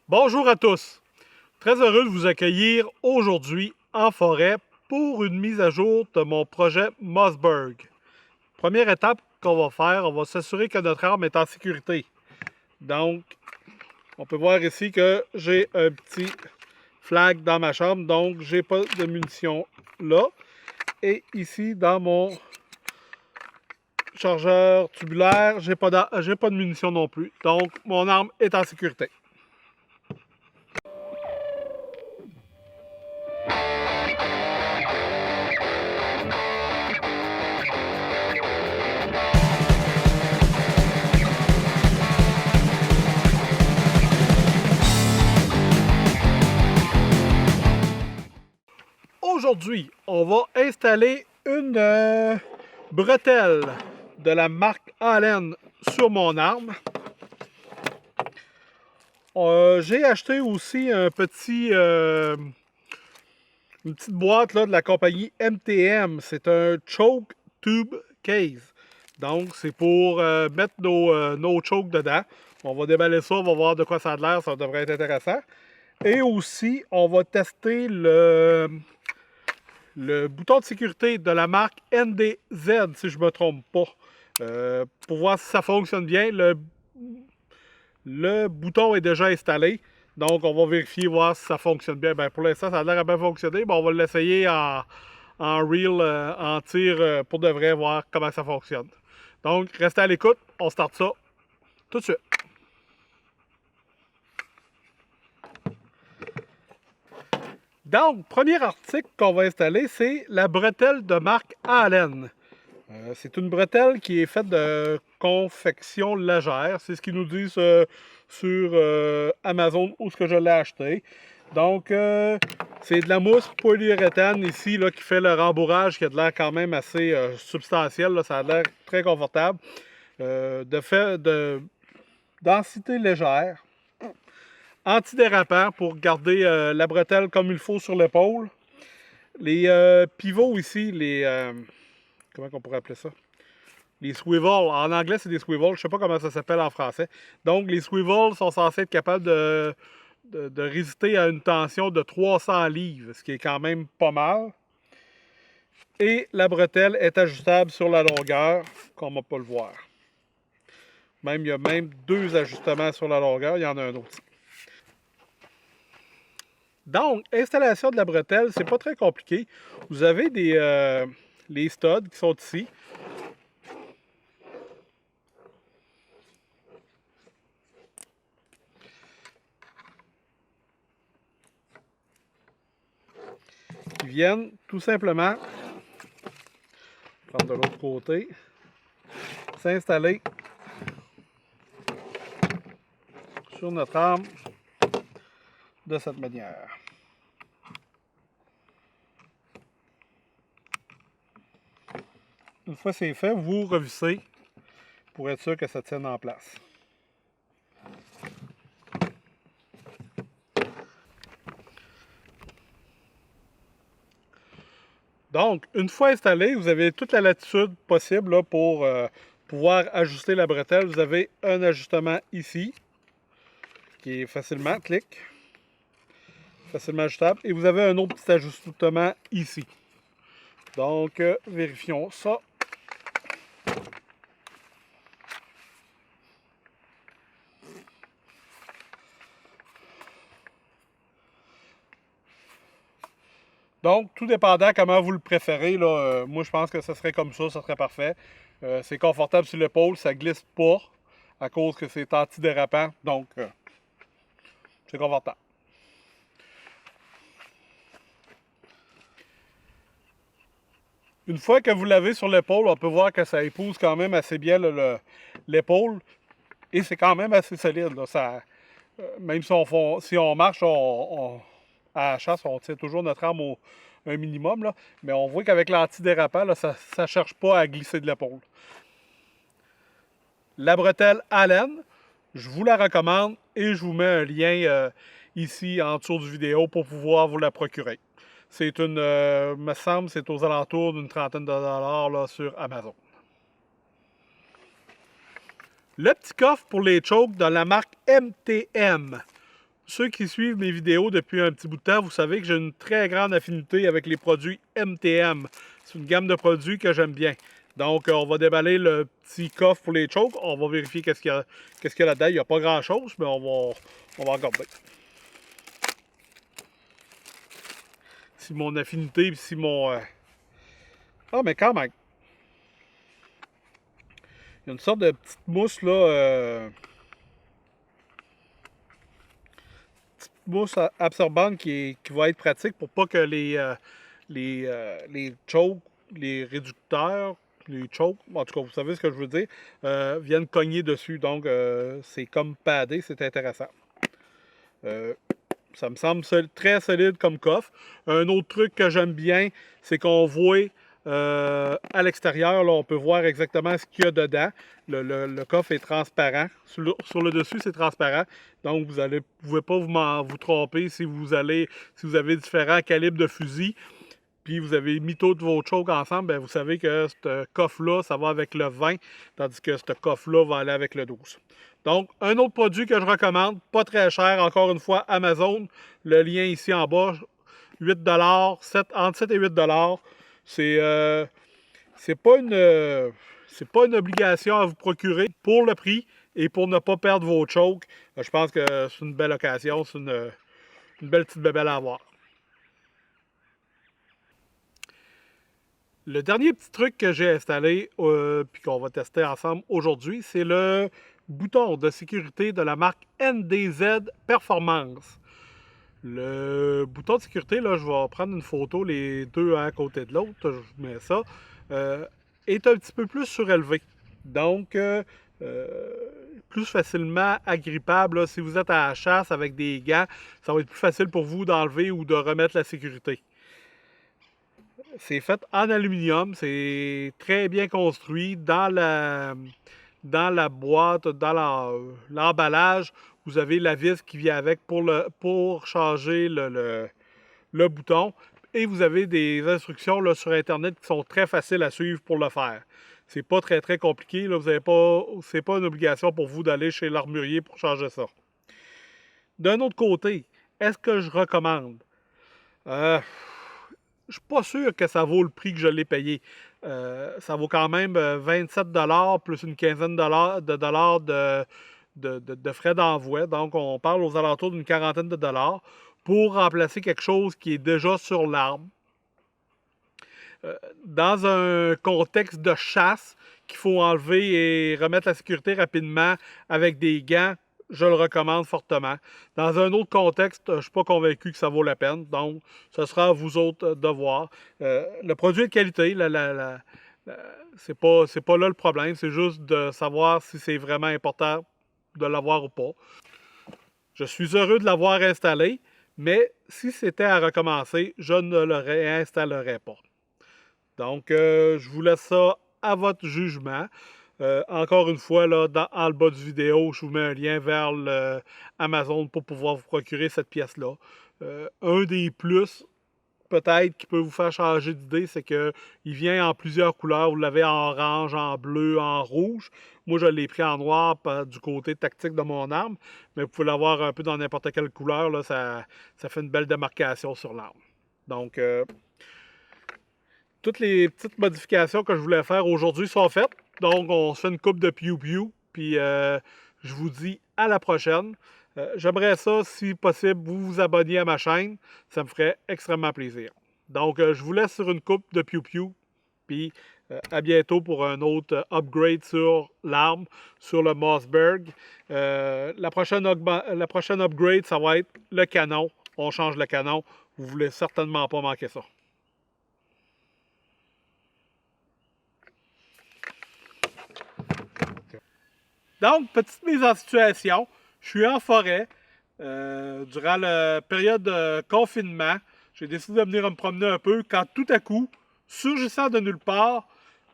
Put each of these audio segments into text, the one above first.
Bonjour à tous. Très heureux de vous accueillir aujourd'hui en forêt pour une mise à jour de mon projet Mossberg. Première étape qu'on va faire, on va s'assurer que notre arme est en sécurité. Donc, on peut voir ici que j'ai un petit flag dans ma chambre, donc j'ai pas de munitions là. Et ici, dans mon chargeur tubulaire, j'ai pas de munitions non plus. Donc, mon arme est en sécurité. Aujourd'hui, on va installer une bretelle de la marque Allen sur mon arme. J'ai acheté aussi une petite boîte là, de la compagnie MTM. C'est un Choke Tube Case. Donc, c'est pour mettre nos chokes dedans. On va déballer ça, on va voir de quoi ça a l'air, ça devrait être intéressant. Et aussi, on va tester le bouton de sécurité de la marque NDZ, si je ne me trompe pas. Pour voir si ça fonctionne bien, le bouton est déjà installé. Donc, on va vérifier, voir si ça fonctionne bien. Pour l'instant, ça a l'air à bien fonctionner. On va l'essayer en reel, en tir, pour de vrai, voir comment ça fonctionne. Donc, restez à l'écoute. On starte ça tout de suite. Donc, premier article qu'on va installer, c'est la bretelle de marque Allen. C'est une bretelle qui est faite de confection légère. C'est ce qu'ils nous disent sur Amazon où ce que je l'ai acheté. Donc, c'est de la mousse polyuréthane ici là, qui fait le rembourrage, qui a de l'air quand même assez substantiel. Là. Ça a l'air très confortable. De densité légère. Antidérapant pour garder la bretelle comme il faut sur l'épaule. Les pivots ici, comment on pourrait appeler ça? Les swivels. En anglais, c'est des swivels. Je ne sais pas comment ça s'appelle en français. Donc, les swivels sont censés être capables de résister à une tension de 300 livres, ce qui est quand même pas mal. Et la bretelle est ajustable sur la longueur, comme on peut le voir. Il y a même deux ajustements sur la longueur. Il y en a un autre. Donc, installation de la bretelle, c'est pas très compliqué. Vous avez les studs qui sont ici. Qui viennent tout simplement prendre de l'autre côté, s'installer sur notre arme de cette manière. Une fois c'est fait, vous revissez pour être sûr que ça tienne en place. Donc, une fois installé, vous avez toute la latitude possible là, pour pouvoir ajuster la bretelle. Vous avez un ajustement ici, qui est facilement ajustable. Et vous avez un autre petit ajustement ici. Donc, vérifions ça. Donc, tout dépendant comment vous le préférez, là, moi je pense que ce serait comme ça serait parfait. C'est confortable sur l'épaule, ça glisse pas à cause que c'est antidérapant, donc c'est confortable. Une fois que vous l'avez sur l'épaule, on peut voir que ça épouse quand même assez bien l'épaule et c'est quand même assez solide. Là. Même si on marche, à la chasse, on tient toujours notre arme au un minimum, là, mais on voit qu'avec l'antidérapant, ça ne cherche pas à glisser de l'épaule. La bretelle Allen, je vous la recommande et je vous mets un lien ici en dessous du vidéo pour pouvoir vous la procurer. C'est me semble, c'est aux alentours d'une trentaine de dollars là, sur Amazon. Le petit coffre pour les chokes de la marque MTM. Ceux qui suivent mes vidéos depuis un petit bout de temps, vous savez que j'ai une très grande affinité avec les produits MTM. C'est une gamme de produits que j'aime bien. Donc, on va déballer le petit coffre pour les chokes. On va vérifier qu'est-ce qu'il y a là-dedans. Il n'y a pas grand-chose, mais on va regarder. Si mon affinité, si mon... Ah, mais quand même. Il y a une sorte de petite mousse, là... mousse absorbante qui va être pratique pour pas que les chokes, les réducteurs, les chokes, en tout cas, vous savez ce que je veux dire, viennent cogner dessus. Donc, c'est comme padé, c'est intéressant. Ça me semble très solide comme coffre. Un autre truc que j'aime bien, c'est qu'on voit à l'extérieur, là, on peut voir exactement ce qu'il y a dedans. Le coffre est transparent. Sur le dessus, c'est transparent. Donc, vous ne pouvez pas vous tromper si vous avez différents calibres de fusil. Puis vous avez mis tous vos chokes ensemble, bien, vous savez que ce coffre-là, ça va avec le 20, tandis que ce coffre-là va aller avec le 12. Donc, un autre produit que je recommande, pas très cher, encore une fois, Amazon, le lien ici en bas, 8 entre 7 et 8 c'est pas une obligation à vous procurer pour le prix et pour ne pas perdre vos chokes. Je pense que c'est une belle occasion, c'est une belle petite bébelle à avoir. Le dernier petit truc que j'ai installé, puis qu'on va tester ensemble aujourd'hui, c'est le bouton de sécurité de la marque NDZ Performance. Le bouton de sécurité, là, je vais prendre une photo, les deux à côté de l'autre, je mets ça, est un petit peu plus surélevé. Donc, plus facilement agrippable. Là, si vous êtes à la chasse avec des gants, ça va être plus facile pour vous d'enlever ou de remettre la sécurité. C'est fait en aluminium, c'est très bien construit. Dans la boîte, dans l'emballage, vous avez la vis qui vient avec pour changer le bouton. Et vous avez des instructions là, sur Internet qui sont très faciles à suivre pour le faire. C'est pas très très compliqué. Là, c'est pas une obligation pour vous d'aller chez l'armurier pour changer ça. D'un autre côté, est-ce que je recommande? Je suis pas sûr que ça vaut le prix que je l'ai payé. Ça vaut quand même 27 plus une quinzaine de dollars de frais d'envoi. Donc, on parle aux alentours d'une quarantaine de dollars pour remplacer quelque chose qui est déjà sur l'arme. Dans un contexte de chasse qu'il faut enlever et remettre la sécurité rapidement avec des gants, je le recommande fortement. Dans un autre contexte, je ne suis pas convaincu que ça vaut la peine. Donc, ce sera à vous autres de voir. Le produit est de qualité. C'est pas là le problème. C'est juste de savoir si c'est vraiment important de l'avoir ou pas. Je suis heureux de l'avoir installé, mais si c'était à recommencer, je ne le réinstallerais pas. Donc, je vous laisse ça à votre jugement. Encore une fois, là, en le bas du vidéo, je vous mets un lien vers Amazon pour pouvoir vous procurer cette pièce-là. Un des plus, peut-être, qui peut vous faire changer d'idée, c'est qu'il vient en plusieurs couleurs. Vous l'avez en orange, en bleu, en rouge. Moi, je l'ai pris en noir du côté tactique de mon arme, mais vous pouvez l'avoir un peu dans n'importe quelle couleur. Là, ça fait une belle démarcation sur l'arme. Donc, toutes les petites modifications que je voulais faire aujourd'hui sont faites. Donc, on se fait une coupe de pew-pew. Puis, je vous dis à la prochaine. J'aimerais ça, si possible, vous vous abonniez à ma chaîne. Ça me ferait extrêmement plaisir. Donc, je vous laisse sur une coupe de pew-pew. Puis, à bientôt pour un autre upgrade sur l'arme, sur le Mossberg. La prochaine upgrade, ça va être le canon. On change le canon. Vous ne voulez certainement pas manquer ça. Donc, petite mise en situation. Je suis en forêt durant la période de confinement. J'ai décidé de venir me promener un peu quand tout à coup, surgissant de nulle part,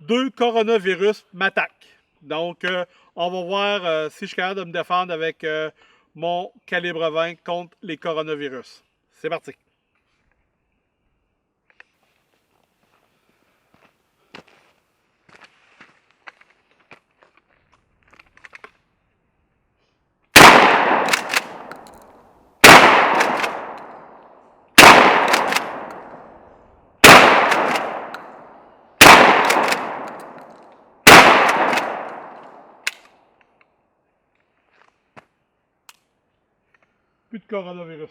2 coronavirus m'attaquent. Donc, on va voir si je suis capable de me défendre avec mon calibre 20 contre les coronavirus. C'est parti. Plus de coronavirus.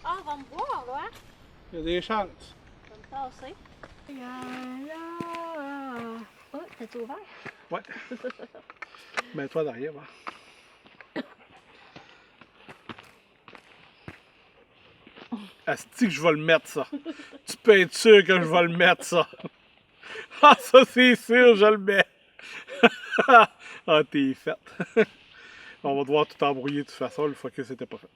Ah, on va me boire, là. Il y a des chances. Je vais me tasser. Oh, t'es ouvert? Ouais. Mets-toi derrière, va. Asti que je vais le mettre, ça. Tu peux être sûr que je vais le mettre, ça. Ah, ça, c'est sûr, je le mets. Ah, t'es faite. On va devoir tout embrouiller de toute façon, le focus n'était pas fait.